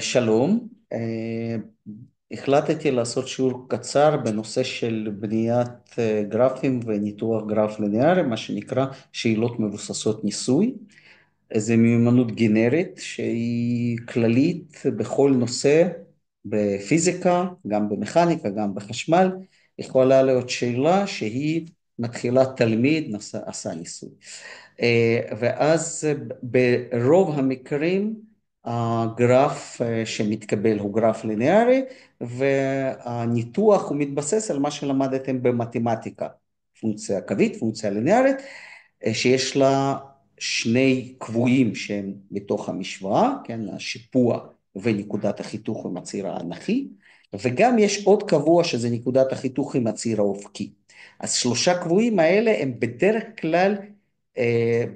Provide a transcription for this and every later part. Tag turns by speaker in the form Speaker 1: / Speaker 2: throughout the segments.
Speaker 1: שלום, החלטתי לעשות שיעור קצר בנושא של בניית גרפים וניתוח גרף ליניארי, מה שנקרא שאלות מבוססות ניסוי. זו מיומנות גנרית שהיא כללית בכל נושא, בפיזיקה, גם במכניקה, גם בחשמל. יכולה להיות שאלה שהיא מתחילה תלמיד, עשה ניסוי. ואז ברוב המקרים הגרף שמתקבל הוא גרף ליניארי, והניתוח הוא מתבסס על מה שלמדתם במתמטיקה, פונקציה קווית, פונקציה ליניארית, שיש לה שני קבועים שהם בתוך המשוואה, כן, השיפוע ונקודת החיתוך עם הציר האנכי, וגם יש עוד קבוע שזה נקודת החיתוך עם הציר האופקי. אז שלושה קבועים האלה הם בדרך כלל,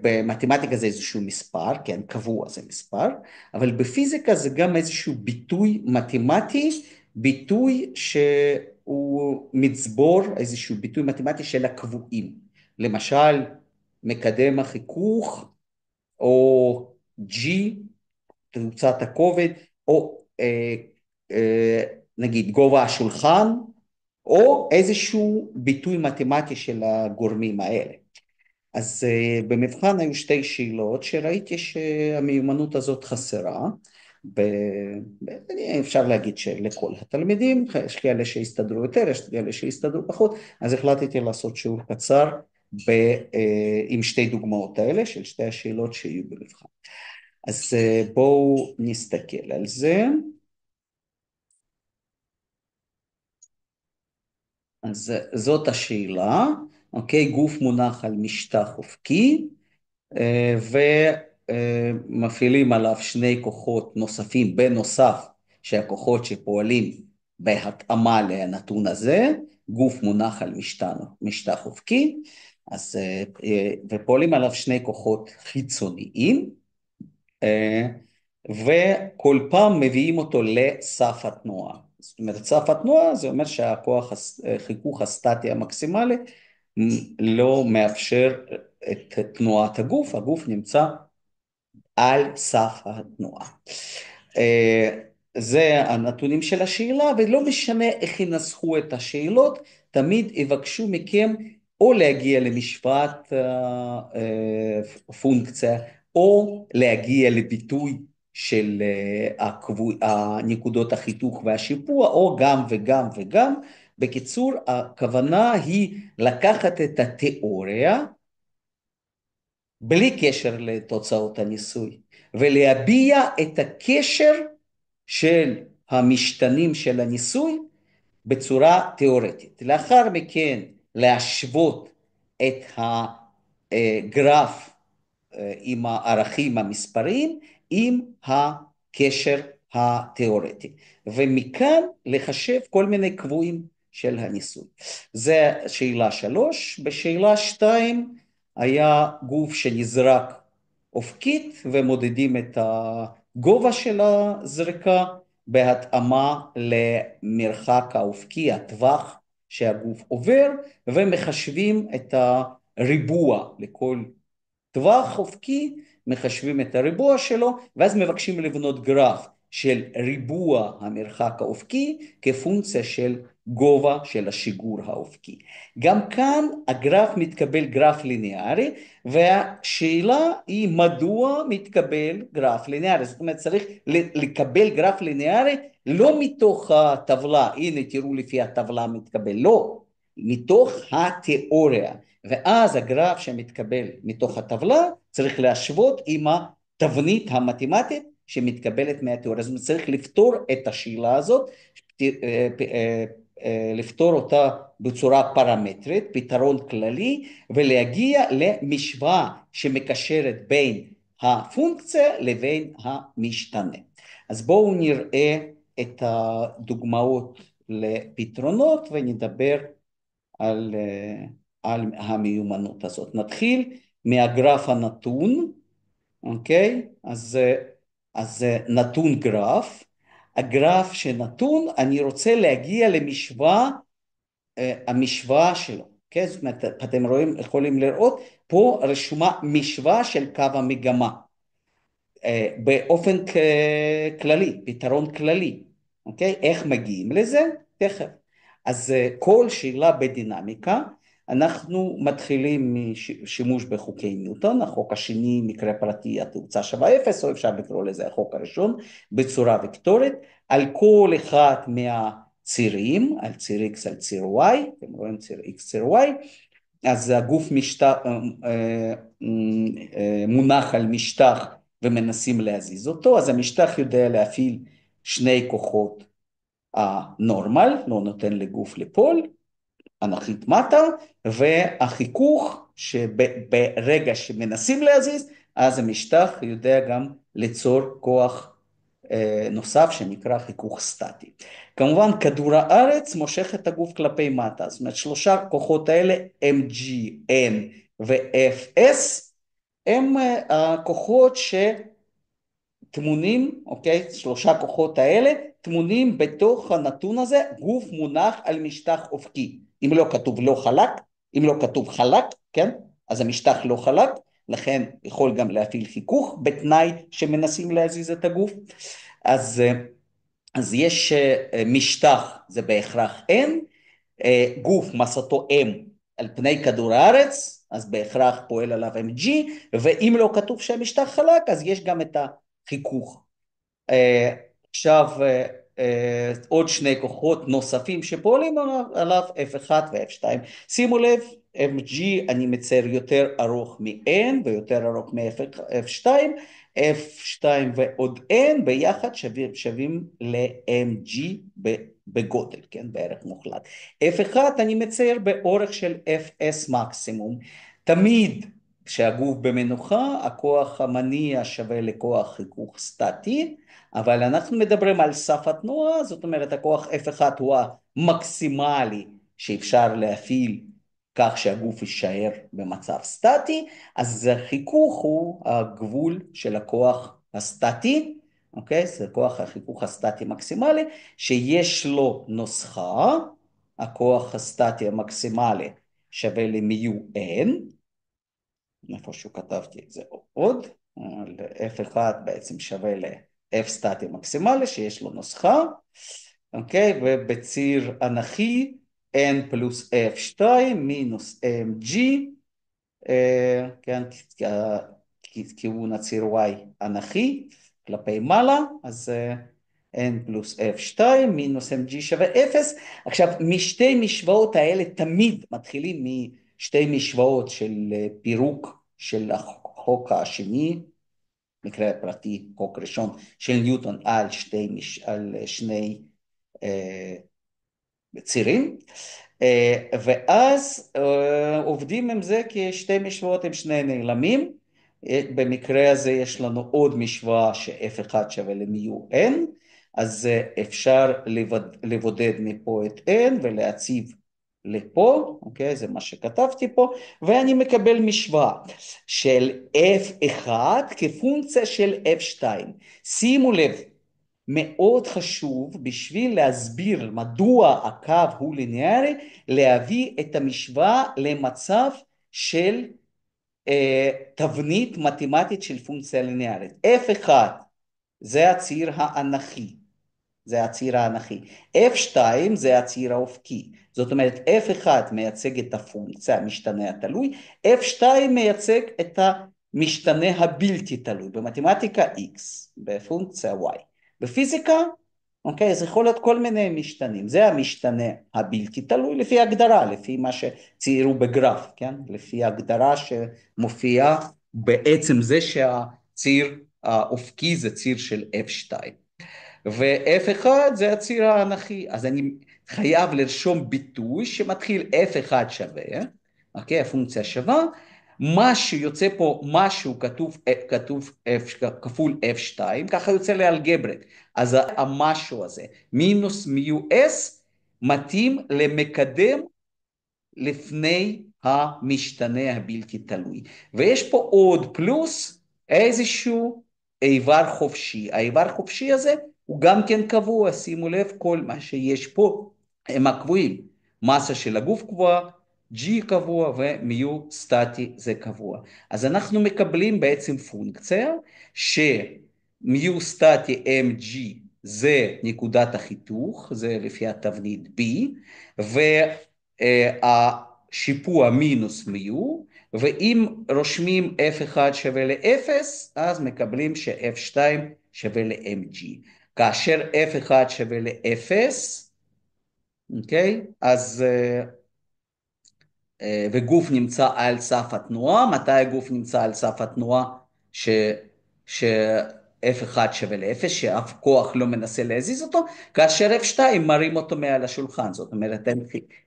Speaker 1: במתמטיקה זה איזשהו מספר, כן, קבוע זה מספר, אבל בפיזיקה זה גם איזשהו ביטוי מתמטי, ביטוי שהוא מצבור, איזשהו ביטוי מתמטי של הקבועים. למשל, מקדם החיכוך, או G, תאוצת הכובד, או נגיד גובה השולחן, או איזשהו ביטוי מתמטי של הגורמים האלה. אז במבחן היו שתי שאלות שראיתי שהמיומנות הזאת חסרה, אפשר להגיד שלכל התלמידים, יש כאלה שהסתדרו יותר, יש כאלה שהסתדרו פחות, אז החלטתי לעשות שיעור קצר עם שתי דוגמאות האלה של שתי השאלות שיהיו במבחן. אז בואו נסתכל על זה. אז זאת השאלה, אוקיי, גוף מונח על משטח אופקי, ומפעילים עליו שני כוחות נוספים בנוסף, שהכוחות שפועלים בהתאמה לנתון הזה, גוף מונח על משטח אופקי, אז, ופועלים עליו שני כוחות חיצוניים, וכל פעם מביאים אותו לסף התנועה. זאת אומרת, סף התנועה זה אומר שהכוח חיכוך הסטטי המקסימלי לא מאפשר את תנועת הגוף, הגוף נמצא על סף התנועה. זה הנתונים של השאלה, ולא משנה איך ינסחו את השאלות, תמיד יבקשו מכם או להגיע למשוואת פונקציה, או להגיע לביטוי של נקודות החיתוך והשיפוע, או גם וגם וגם. בקיצור, הכוונה היא לקחת את התיאוריה, בלי קשר לתוצאות הניסוי, ולהביע את הקשר של המשתנים של הניסוי בצורה תיאורטית. לאחר מכן להשוות את הגרף עם הערכים המספריים עם הקשר התיאורטי, ומכאן לחשב כל מיני קבועים של הניסוי. זה שאלה 3. בשאלה 2 היה גוף שנזרק אופקית, ומודדים את הגובה של הזריקה בהתאמה למרחק האופקי, הטווח שהגוף עובר, ומחשבים את הריבוע לכל טווח אופקי, מחשבים את הריבוע שלו, ואז מבקשים לבנות גרף של ריבוע המרחק האופקי כפונקציה של גובה של השיגור האופקי. גם כאן הגרף מתקבל גרף ליניארי, והשאלה היא מדוע מתקבל גרף ליניארי. זאת אומרת, צריך לקבל גרף ליניארי לא מתוך הטבלה, הנה תראו לפי הטבלה מתקבל, לא, מתוך התיאוריה. ואז הגרף שמתקבל מתוך הטבלה צריך להשוות עם התבנית המתמטית שמתקבלת מהתיאוריה. אז צריך לפתור את השאלה הזאת, לפתור אותה בצורה פרמטרית, פתרון כללי, ולהגיע למשוואה שמקשרת בין הפונקציה לבין המשתנה. אז בואו נראה את הדוגמאות לפתרונות ונדבר על המיומנות הזאת. נתחיל מהגרף הנתון, אוקיי? אז נתון גרף. הגרף שנתון, אני רוצה להגיע למשוואה, המשוואה שלו, אוקיי? זאת אומרת, אתם רואים, יכולים לראות, פה רשומה משוואה של קו המגמה. באופן כללי, פתרון כללי, אוקיי? איך מגיעים לזה? תכף. אז כל שאלה בדינמיקה, אנחנו מתחילים משימוש בחוקי ניוטון, החוק השני, מקרה פרטי, התאוצה שווה אפס, או אפשר לקרוא לזה החוק הראשון, בצורה וקטורית, על כל אחד מהצירים, על ציר x, על ציר y, אתם רואים ציר x, ציר y, אז הגוף מונח על משטח ומנסים להזיז אותו, אז המשטח יודע להפעיל שני כוחות הנורמל, לא נותן לגוף ליפול, אנכית מטה, והחיכוך שברגע שמנסים להזיז, אז המשטח יודע גם ליצור כוח נוסף שנקרא חיכוך סטטי. כמובן כדור הארץ מושך את הגוף כלפי מטה, זאת אומרת שלושה כוחות האלה, mg, n ו-fs, הם הכוחות שטמונים, אוקיי, שלושה כוחות האלה, טמונים בתוך הנתון הזה, גוף מונח על משטח אופקי. אם לא כתוב לא חלק, אם לא כתוב חלק, כן, אז המשטח לא חלק, לכן יכול גם להפעיל חיכוך, בתנאי שמנסים להזיז את הגוף. אז יש משטח, זה בהכרח n, גוף מסתו m על פני כדור הארץ, אז בהכרח פועל עליו mg, ואם לא כתוב שהמשטח חלק, אז יש גם את החיכוך. עכשיו עוד שני כוחות נוספים שפועלים עליו, F1 ו-F2. שימו לב, mg אני מצייר יותר ארוך מ-n ויותר ארוך מ-F2, F2 ועוד n ביחד שווים ל-mg בגודל, כן, בערך מוחלט. F1 אני מצייר באורך של Fs מקסימום. תמיד כשהגוף במנוחה, הכוח המניע שווה לכוח חיכוך סטטי, אבל אנחנו מדברים על סף התנועה, זאת אומרת הכוח F1 הוא המקסימלי שאפשר להפעיל כך שהגוף יישאר במצב סטטי, אז החיכוך הוא הגבול של הכוח הסטטי, אוקיי? זה כוח החיכוך הסטטי מקסימלי, שיש לו נוסחה, הכוח הסטטי המקסימלי שווה למיו n, איפשהו כתבתי את זה עוד, F1 בעצם שווה ל-F סטטי מקסימלי שיש לו נוסחה, אוקיי? ובציר אנכי n פלוס F2 מינוס mg, כן, כיוון הציר y אנכי כלפי מעלה, אז n פלוס F2 מינוס mg שווה 0. עכשיו משתי משוואות האלה תמיד מתחילים משתי משוואות של פירוק של החוק השני, מקרה פרטי, חוק ראשון של ניוטון על שני צירים, ואז עובדים עם זה כשתי משוואות עם שני נעלמים. במקרה הזה יש לנו עוד משוואה ש-F1 שווה למיו n, אז אפשר לבודד מפה את n ולהציב לפה, אוקיי? זה מה שכתבתי פה, ואני מקבל משוואה של F1 כפונקציה של F2. שימו לב, מאוד חשוב בשביל להסביר מדוע הקו הוא ליניארי, להביא את המשוואה למצב של תבנית מתמטית של פונקציה ליניארית. F1 זה הציר האנכי, זה הציר האנכי. F2 זה הציר האופקי. זאת אומרת, F1 מייצג את הפונקציה, המשתנה התלוי, F2 מייצג את המשתנה הבלתי תלוי, במתמטיקה X, בפונקציה Y. בפיזיקה, אוקיי, זה יכול להיות כל מיני משתנים. זה המשתנה הבלתי תלוי, לפי הגדרה, לפי מה שציירו בגרף, כן? לפי הגדרה שמופיעה בעצם זה שהציר האופקי זה ציר של F2. ו-F1 זה הציר האנכי, אז אני חייב לרשום ביטוי שמתחיל F1 שווה, אוקיי, הפונקציה שווה, מה שיוצא פה, משהו כתוב F, כפול F2, ככה יוצא לאלגברית, אז המשהו הזה, מינוס מיו S, מתאים למקדם לפני המשתנה הבלתי תלוי. ויש פה עוד פלוס איזשהו איבר חופשי. האיבר חופשי הזה הוא גם כן קבוע, שימו לב, כל מה שיש פה הם הקבועים. מסה של הגוף קבועה, G קבוע ומיו סטטי זה קבוע. אז אנחנו מקבלים בעצם פונקציה מיו סטטי mg זה נקודת החיתוך, זה לפי התבנית b, והשיפוע מינוס מיו, ואם רושמים f1 שווה ל-0, אז מקבלים ש-f2 שווה ל-mg. כאשר f1 שווה ל-0, אוקיי? אז וגוף נמצא על סף התנועה. מתי הגוף נמצא על סף התנועה? ש-F1 שווה ל-0, שאף כוח לא מנסה להזיז אותו, כאשר F2 מרים אותו מעל השולחן, זאת אומרת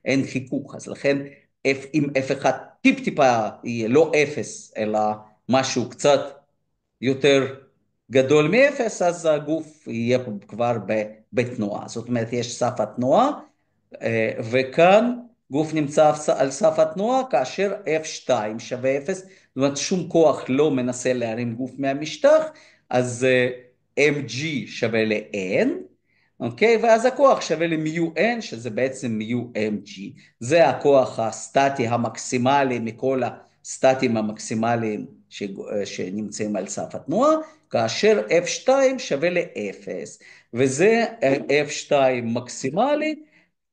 Speaker 1: אין חיכוך, אז לכן אם F1 טיפ-טיפה יהיה לא 0, אלא משהו קצת יותר גדול מ-0, אז הגוף יהיה כבר בתנועה, זאת אומרת יש סף התנועה, וכאן גוף נמצא על סף התנועה כאשר F2 שווה 0, זאת אומרת שום כוח לא מנסה להרים גוף מהמשטח, אז mg שווה ל-n, אוקיי? ואז הכוח שווה למיו n, שזה בעצם מיו mg. זה הכוח הסטטי המקסימלי מכל הסטטים המקסימליים שנמצאים על סף התנועה, כאשר F2 שווה ל-0, וזה F2 מקסימלי,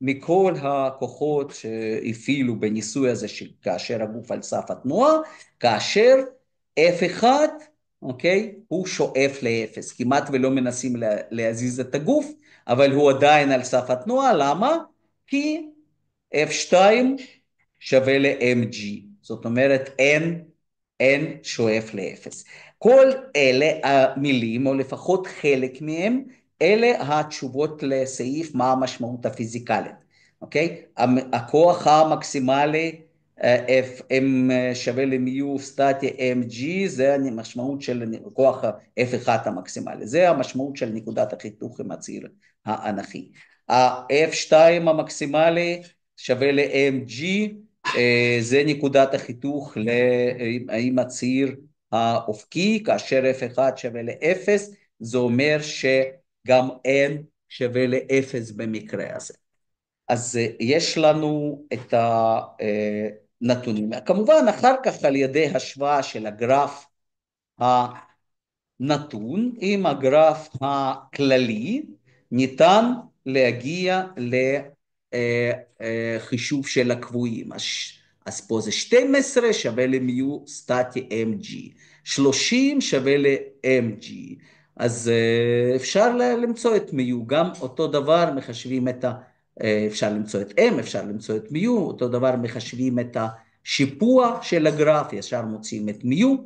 Speaker 1: מכל הכוחות שהפעילו בניסוי הזה כאשר הגוף על סף התנועה, כאשר F1, אוקיי, הוא שואף ל-0, כמעט ולא מנסים להזיז את הגוף, אבל הוא עדיין על סף התנועה, למה? כי F2 שווה ל-mg, זאת אומרת n שואף ל-0. כל אלה המילים, או לפחות חלק מהם, אלה התשובות לסעיף מה המשמעות הפיזיקלית, אוקיי? הכוח המקסימלי Fm שווה למיו סטטי mg, זה המשמעות של כוח F1 המקסימלי, זה המשמעות של נקודת החיתוך עם הציר האנכי. ה-F2 המקסימלי שווה ל-mg, זה נקודת החיתוך עם הציר האופקי, כאשר F1 שווה ל-0, זה אומר שגם n שווה ל-0 במקרה הזה. אז יש לנו את הנתונים. כמובן, אחר כך על ידי השוואה של הגרף הנתון עם הגרף הכללי, ניתן להגיע לחישוב של הקבועים. אז פה זה 12 שווה למיו סטטי mg, 30 שווה ל-mg, אז אפשר למצוא את מיו, גם אותו דבר מחשבים את אפשר למצוא את m, אפשר למצוא את מיו, אותו דבר מחשבים את השיפוע של הגרף, ישר מוצאים את מיו,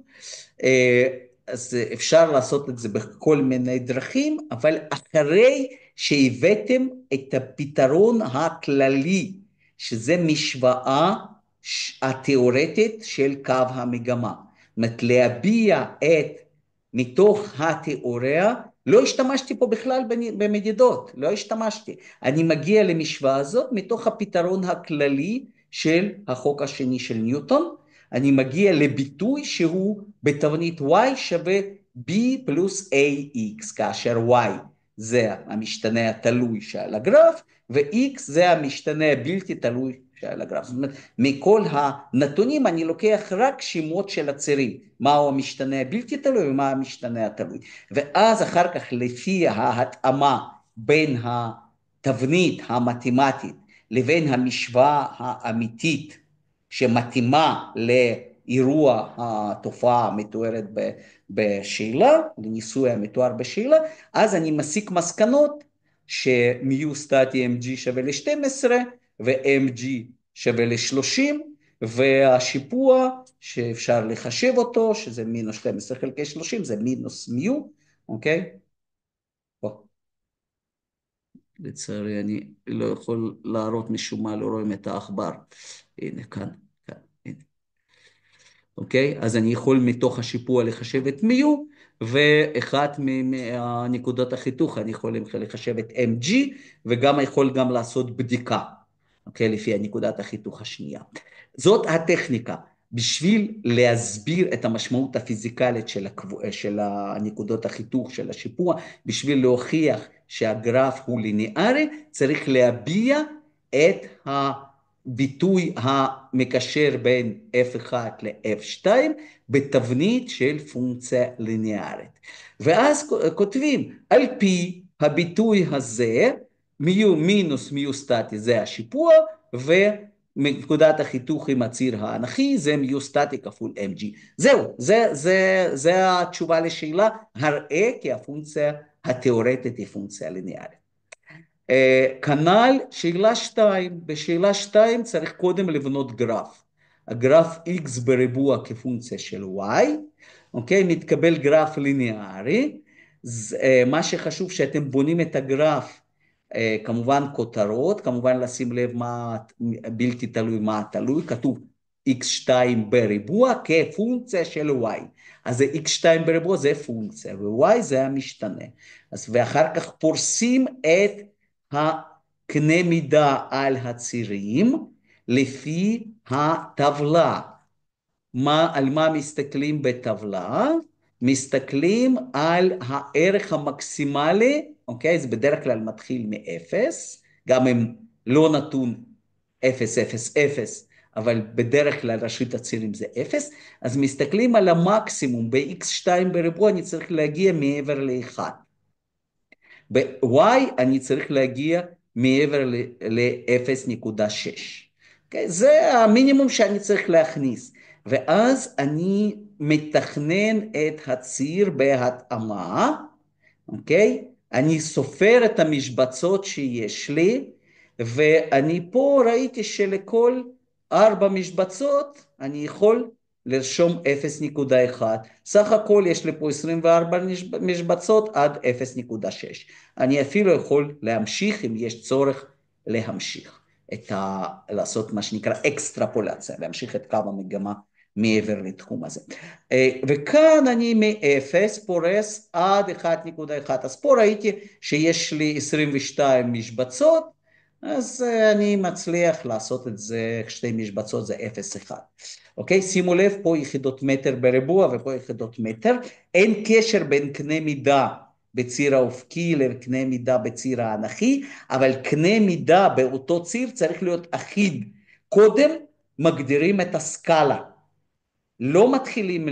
Speaker 1: אז אפשר לעשות את זה בכל מיני דרכים, אבל אחרי שהבאתם את הפתרון הכללי, שזה משוואה התיאורטית של קו המגמה. זאת אומרת, להביע מתוך התיאוריה, לא השתמשתי פה בכלל במדידות, לא השתמשתי. אני מגיע למשוואה הזאת מתוך הפתרון הכללי של החוק השני של ניוטון, אני מגיע לביטוי שהוא בתבנית y שווה b פלוס ax, כאשר y זה המשתנה התלוי שעל הגרף, ו-x זה המשתנה הבלתי תלוי שעל הגרף. זאת אומרת, מכל הנתונים אני לוקח רק שמות של הצירים, מהו המשתנה הבלתי תלוי ומה המשתנה התלוי. ואז אחר כך לפי ההתאמה בין התבנית המתמטית לבין המשוואה האמיתית, שמתאימה לאירוע התופעה המתוארת בשאלה, לניסוי המתואר בשאלה, אז אני מסיק מסקנות שמיו סטטי mg שווה ל-12 ו-mg שווה ל-30, והשיפוע שאפשר לחשב אותו, שזה מינוס 12 חלקי 30, זה מינוס מיו, אוקיי? לצערי אני לא יכול להראות משום מה, לא רואים את העכבר. הנה כאן, הנה. אוקיי? אז אני יכול מתוך השיפוע לחשב את מיו, ואחת מהנקודות החיתוך אני יכול לחשב את mg, וגם יכול גם לעשות בדיקה, אוקיי? לפי הנקודת החיתוך השנייה. זאת הטכניקה. בשביל להסביר את המשמעות הפיזיקלית של הנקודות החיתוך של השיפוע, בשביל להוכיח שהגרף הוא ליניארי, צריך להביע את הביטוי המקשר בין f1 ל-f2 בתבנית של פונקציה ליניארית. ואז כותבים, על פי הביטוי הזה, מיו מינוס מיו סטטי זה השיפוע, ומנקודת החיתוך עם הציר האנכי זה מיו סטטי כפול mg. זהו, זה התשובה לשאלה, הראה כי הפונקציה התיאורטית היא פונקציה ליניארית. כנ"ל שאלה 2, בשאלה 2 צריך קודם לבנות גרף. הגרף x בריבוע כפונקציה של y, אוקיי? מתקבל גרף ליניארי. מה שחשוב שאתם בונים את הגרף, כמובן כותרות, כמובן לשים לב מה בלתי תלוי מה תלוי, כתוב x2 בריבוע כפונקציה של y. אז זה x2 בריבוע זה פונקציה, ו-y זה המשתנה. אז ואחר כך פורסים את הקנה מידה על הצירים לפי הטבלה. על מה מסתכלים בטבלה? מסתכלים על הערך המקסימלי, אוקיי? זה בדרך כלל מתחיל מ-0, גם אם לא נתון 0, 0, 0, אבל בדרך כלל ראשית הצירים זה 0, אז מסתכלים על המקסימום ב-x2 בריבוע, אני צריך להגיע מעבר ל-1. ב-y אני צריך להגיע מעבר ל-0.6. Okay? זה המינימום שאני צריך להכניס. ואז אני מתכנן את הציר בהתאמה, אוקיי? אני סופר את המשבצות שיש לי, ואני פה ראיתי שלכל 4 משבצות אני יכול לרשום 0.1. סך הכל יש לי פה 24 משבצות עד 0.6. אני אפילו יכול להמשיך אם יש צורך להמשיך. לעשות מה שנקרא אקסטרפולציה, להמשיך את קו המגמה מעבר לתחום הזה. וכאן אני מ-0 פורס עד 1.1, אז פה ראיתי שיש לי 22 משבצות, אז אני מצליח לעשות את זה, שתי משבצות זה 0.1. אוקיי? שימו לב, פה יחידות מטר בריבוע ופה יחידות מטר, אין קשר בין קנה מידה בציר האופקי לקנה מידה בציר האנכי, אבל קנה מידה באותו ציר צריך להיות אחיד. קודם מגדירים את הסקאלה. לא מתחילים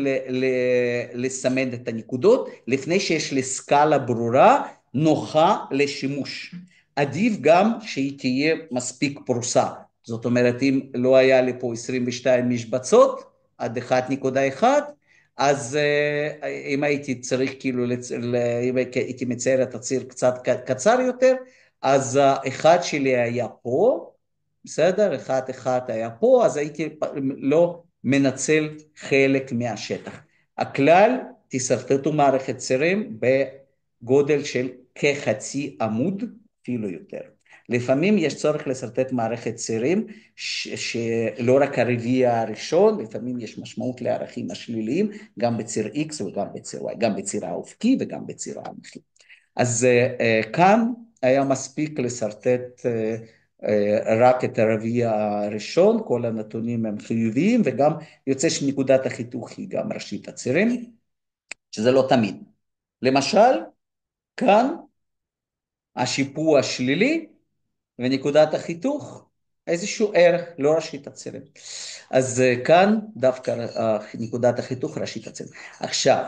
Speaker 1: לסמן את הנקודות, לפני שיש לי סקאלה ברורה, נוחה לשימוש. עדיף גם שהיא תהיה מספיק פרוסה. זאת אומרת, אם לא היה לי פה 22 משבצות, עד 1.1, אז אם הייתי צריך כאילו, אם הייתי מצייר את הציר קצת קצר יותר, אז אחד שלי היה פה, בסדר? אחד היה פה, אז הייתי לא מנצל חלק מהשטח. הכלל, תסרטטו מערכת צירים בגודל של כחצי עמוד, אפילו יותר. לפעמים יש צורך לסרטט מערכת צירים שלא רק הרביעי הראשון, לפעמים יש משמעות לערכים השליליים, גם בציר X וגם בציר Y, גם בציר האופקי וגם בציר האנכי. אז כאן היה מספיק לסרטט רק את הרביעי הראשון, כל הנתונים הם חיוביים, וגם יוצא שנקודת החיתוך היא גם ראשית הצירים, שזה לא תמיד. למשל, כאן השיפוע שלילי, ונקודת החיתוך איזשהו ערך, לא ראשית הצירים. אז כאן דווקא נקודת החיתוך ראשית הצירים. עכשיו,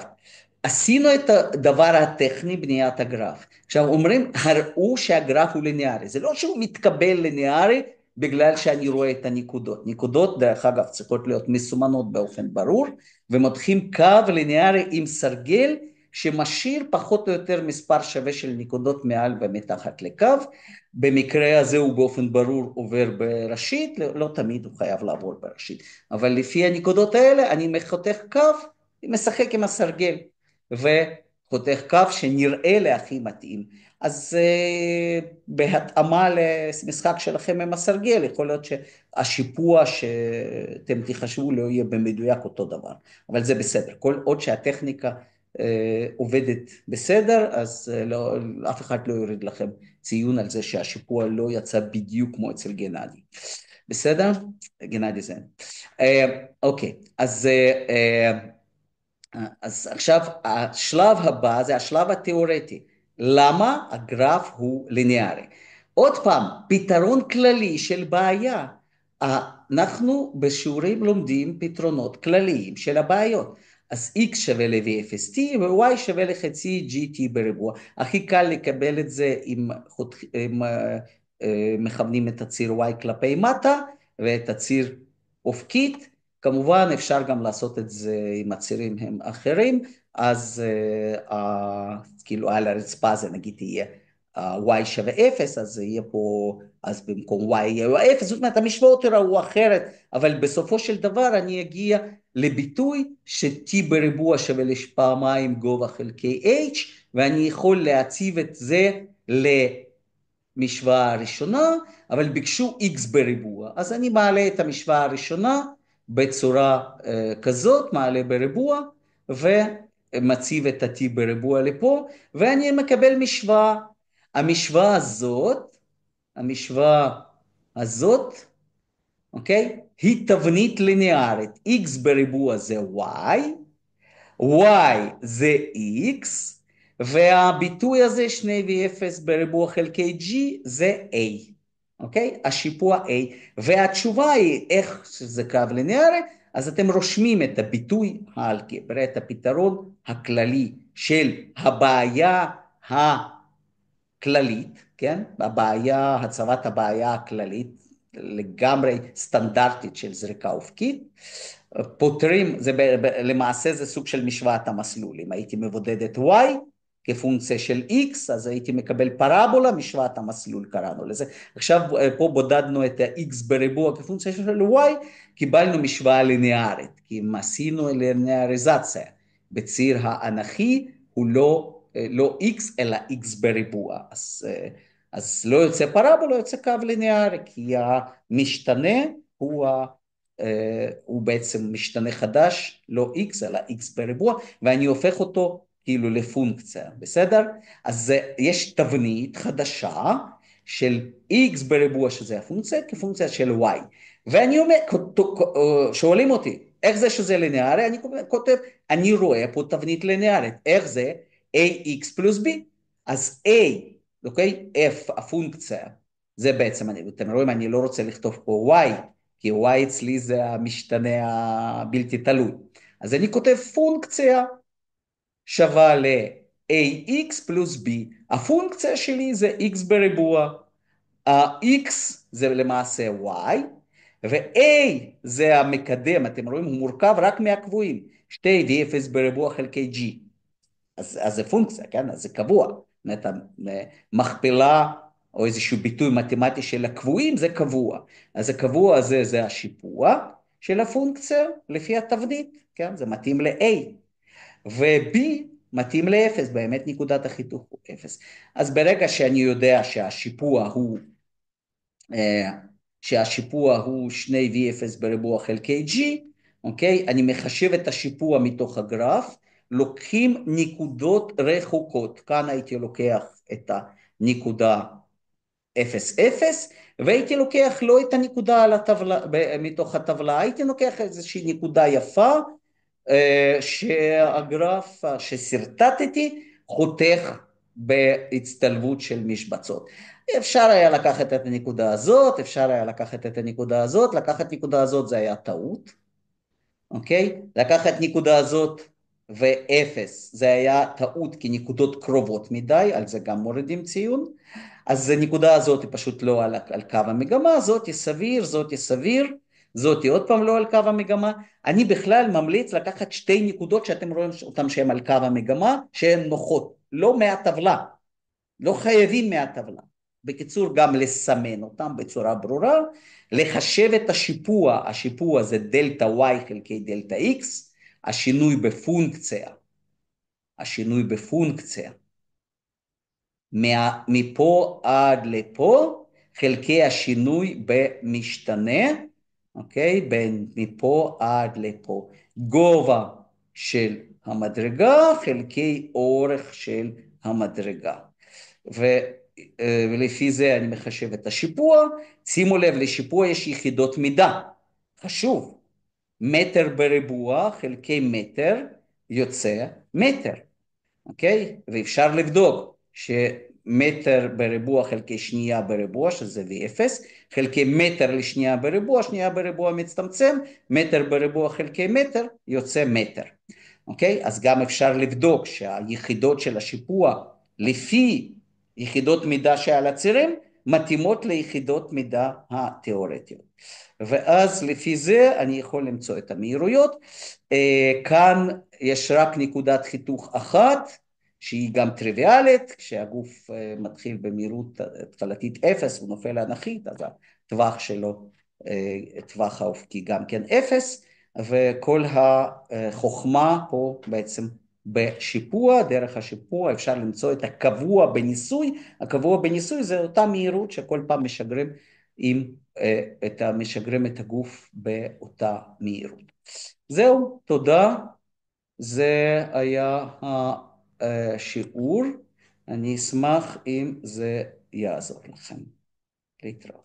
Speaker 1: עשינו את הדבר הטכני בניית הגרף. עכשיו אומרים, הראו שהגרף הוא ליניארי. זה לא שהוא מתקבל ליניארי בגלל שאני רואה את הנקודות. נקודות דרך אגב צריכות להיות מסומנות באופן ברור, ומותחים קו ליניארי עם סרגל שמשאיר פחות או יותר מספר שווה של נקודות מעל ומתחת לקו. במקרה הזה הוא באופן ברור עובר בראשית, לא תמיד הוא חייב לעבור בראשית. אבל לפי הנקודות האלה אני חותך קו, משחק עם הסרגל. וחותך קו שנראה להכי מתאים. אז בהתאמה למשחק שלכם עם הסרגל, יכול להיות שהשיפוע שאתם תחשבו לא יהיה במדויק אותו דבר, אבל זה בסדר. כל עוד שהטכניקה עובדת בסדר, אז לא, אף אחד לא יוריד לכם ציון על זה שהשיפוע לא יצא בדיוק כמו אצל גנדי. בסדר? גנדי זה. אוקיי, אז עכשיו השלב הבא זה השלב התיאורטי. למה הגרף הוא ליניארי? עוד פעם, פתרון כללי של בעיה. אנחנו בשיעורים לומדים פתרונות כלליים של הבעיות. אז x שווה ל-v0t ו-y שווה לחצי gt בריבוע. הכי קל לקבל את זה אם מכוונים את הציר y כלפי מטה ואת הציר אופקית. כמובן אפשר גם לעשות את זה אם הצירים הם אחרים, אז כאילו על הרצפה זה נגיד יהיה y שווה 0, אז יהיה פה, אז במקום y יהיה 0, זאת אומרת המשוואות יראו אחרת, אבל בסופו של דבר אני אגיע לביטוי ש-t בריבוע שווה לפעמיים גובה חלקי h, ואני יכול להציב את זה למשוואה הראשונה, אבל ביקשו x בריבוע, אז אני מעלה את המשוואה הראשונה בצורה כזאת, מעלה בריבוע, ומציב את ה-t בריבוע לפה, ואני מקבל משוואה. המשוואה הזאת, אוקיי? היא תבנית ליניארית. x בריבוע זה y זה x, והביטוי הזה 2v0 בריבוע חלקי g זה a, אוקיי? השיפוע a, והתשובה היא איך שזה קו ליניארי, אז אתם רושמים את הביטוי האלגברי, את הפתרון הכללי של הבעיה הכללית, כן? הצבת הבעיה הכללית, לגמרי סטנדרטית של זריקה אופקית, פותרים, למעשה זה סוג של משוואת המסלול. אם הייתי מבודד את y כפונקציה של x, אז הייתי מקבל פרבולה, משוואת המסלול קראנו לזה. עכשיו פה בודדנו את ה-x בריבוע כפונקציה של y, קיבלנו משוואה ליניארית, כי אם עשינו ליניאריזציה בציר האנכי, הוא לא x אלא x בריבוע, אז לא יוצא פרבולה, יוצא קו ליניארי, כי המשתנה הוא בעצם משתנה חדש, לא x אלא x בריבוע, ואני הופך אותו כאילו לפונקציה, בסדר? אז יש תבנית חדשה של x בריבוע שזה הפונקציה, כפונקציה של y. ואני אומר, שואלים אותי, איך זה שזה ליניארי? אני כותב, אני רואה פה תבנית ליניארית, איך זה? ax פלוס b. אז a, אוקיי? f הפונקציה, זה בעצם, אתם רואים, אני לא רוצה לכתוב פה y, כי y אצלי זה המשתנה הבלתי תלוי. אז אני כותב פונקציה שווה ל-ax פלוס b. הפונקציה שלי זה x בריבוע. ה-x זה למעשה y, ו-a זה המקדם, אתם רואים, הוא מורכב רק מהקבועים. 2v0 בריבוע חלקי g. אז זה פונקציה, כן? אז זה קבוע. זאת אומרת, מכפלה או איזשהו ביטוי מתמטי של הקבועים, זה קבוע. אז הקבוע הזה זה השיפוע של הפונקציה לפי התבנית, כן? זה מתאים ל-A. ו-B מתאים ל-0, באמת נקודת החיתוך הוא 0. אז ברגע שאני יודע שהשיפוע הוא 2v0 בריבוע חלקי g, אוקיי? אני מחשב את השיפוע מתוך הגרף, לוקחים נקודות רחוקות, כאן הייתי לוקח את הנקודה 0, 0, והייתי לוקח לא את הנקודה על הטבלה, מתוך הטבלה, הייתי לוקח איזושהי נקודה יפה, שהגרף שסרטטתי חותך בהצטלבות של משבצות. אפשר היה לקחת את הנקודה הזאת, אפשר היה לקחת את הנקודה הזאת, לקחת נקודה הזאת זה היה טעות, אוקיי? לקחת נקודה הזאת ואפס, זה היה טעות כי נקודות קרובות מדי, על זה גם מורידים ציון, אז הנקודה הזאת היא פשוט לא על קו המגמה, זאת היא סביר, זאת היא סביר, זאת היא עוד פעם לא על קו המגמה. אני בכלל ממליץ לקחת שתי נקודות שאתם רואים אותם שהן על קו המגמה, שהן נוחות, לא מהטבלה, לא חייבים מהטבלה. בקיצור, גם לסמן אותם בצורה ברורה, לחשב את השיפוע, השיפוע זה דלטה y חלקי דלטה x, השינוי בפונקציה, מפה עד לפה, חלקי השינוי במשתנה, אוקיי? מפה עד לפה. גובה של המדרגה, חלקי אורך של המדרגה. ולפי זה אני מחשב את השיפוע. שימו לב, לשיפוע יש יחידות מידה. חשוב. מטר בריבוע חלקי מטר יוצא מטר. אוקיי? ואפשר לבדוק מטר בריבוע חלקי שנייה בריבוע, שזה V0, חלקי מטר לשנייה בריבוע, שנייה בריבוע מצטמצם, מטר בריבוע חלקי מטר יוצא מטר. אוקיי? אז גם אפשר לבדוק שהיחידות של השיפוע לפי יחידות מידה שעל הצירים, מתאימות ליחידות מידה התיאורטיות. ואז לפי זה אני יכול למצוא את המהירויות. כאן יש רק נקודת חיתוך אחת, שהיא גם טריוויאלית, כשהגוף מתחיל במהירות התחלתית 0, הוא נופל אנכית, אז הטווח שלו, טווח האופקי גם כן 0, וכל החוכמה פה בעצם בשיפוע, דרך השיפוע אפשר למצוא את הקבוע בניסוי, הקבוע בניסוי זה אותה מהירות שכל פעם משגרים את הגוף באותה מהירות. זהו, תודה. זה היה השיעור. אני אשמח אם זה יעזור לכם. להתראות.